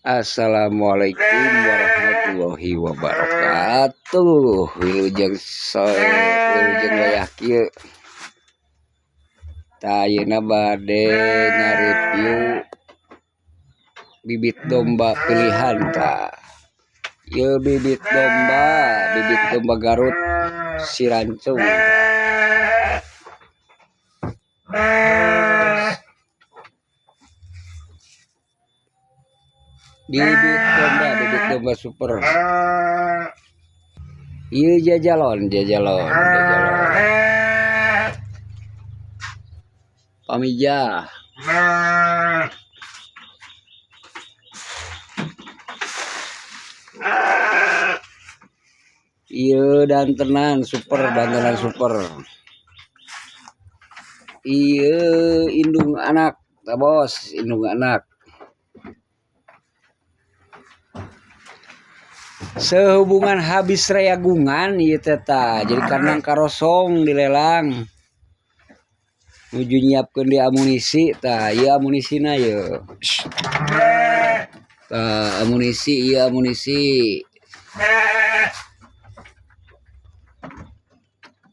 Assalamualaikum warahmatullahi wabarakatuh. Wilujeng wayah kieu. Tah ayeuna bade ngareview bibit domba pilihan tah. Ieu bibit domba Garut si Rancung. Bibit domba super. Ieu jajalon. Pamijah. Ieu dantenan super. Ieu indung anak, bos, indung anak. Sehubungan habis reagungan ieu teh tah, jadi kandang karosong dilelang. Nuju nyiapkeun di amunisi tah, ieu amunisina ieu. Tah amunisi.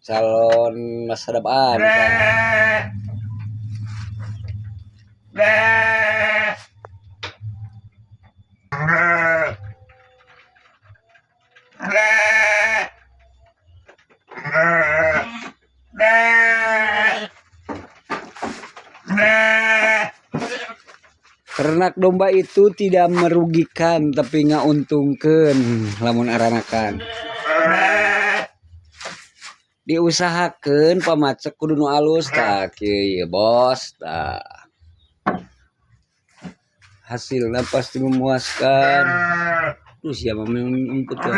Calon masa depan tah. Ternak domba itu tidak merugikan tapi ngauntungkeun lamun aranakan. Diusahakeun pamacek kudu nu alus tah kieu bos tah. Hasilna pasti memuaskan. Terus siapa mengumpet tuh.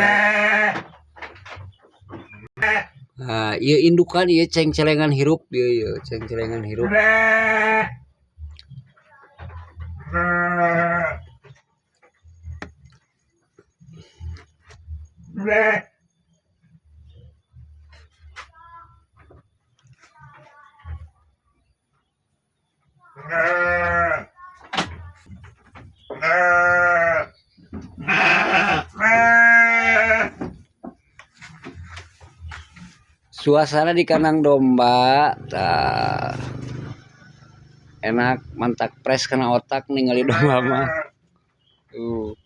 Nah, ieu indukan ieu ceng-celengan hirup ieu ceng-celengan hirup. Suasana di kandang domba tah enak, mantak pres kena otak ningali domba mah. Tuh.